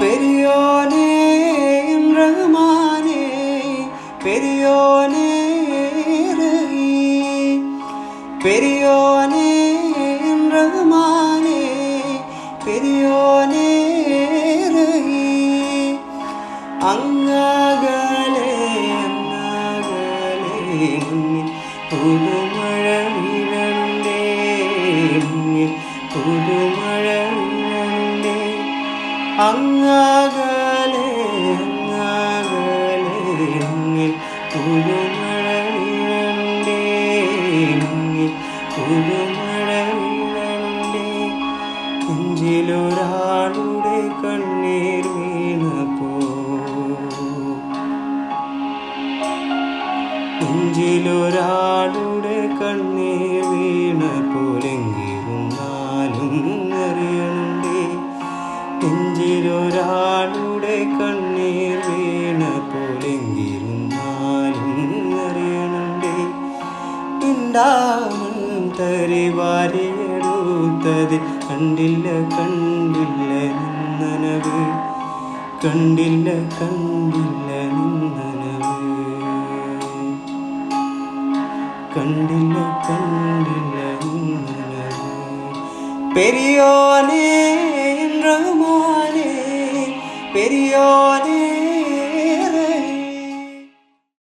பெரியோனே ரஹ்மானே பெரியோனே பெரியோனே ரஹ்மானே பெரியோனே അങ്ങകലെ പുതുമഴ വീഴണ്ടേ പുതുമഴ വീഴണ്ടേ അങ്ങകലെ പുതുമഴ വീഴണ്ടേ പുതുമഴ വീഴണ്ടേ നെഞ്ചിലൊരാളുടെ കണ്ണീർ വീണപ്പോ നെഞ്ചിലൊരാളുടെ കണ്ണീർ വീണപ്പോലെങ്കിരുന്നാലും അറിയണ്ടേ നെഞ്ചിലൊരാളുടെ കണ്ണീർ വീണപ്പോലെങ്കിരുന്നാലും അറിയണ്ടേ ഉണ്ടാവും തരിവാരിയെടുത്തത് കണ്ടില്ല കണ്ടില്ല നിന്നനവ് കണ്ടില്ല കണ്ടില്ല നിന്നനവ് കണ്ടില്ല കണ്ടില്ല നിന്നനവ് പെരിയോനേ റഹ്മാനേ പെരിയോനേ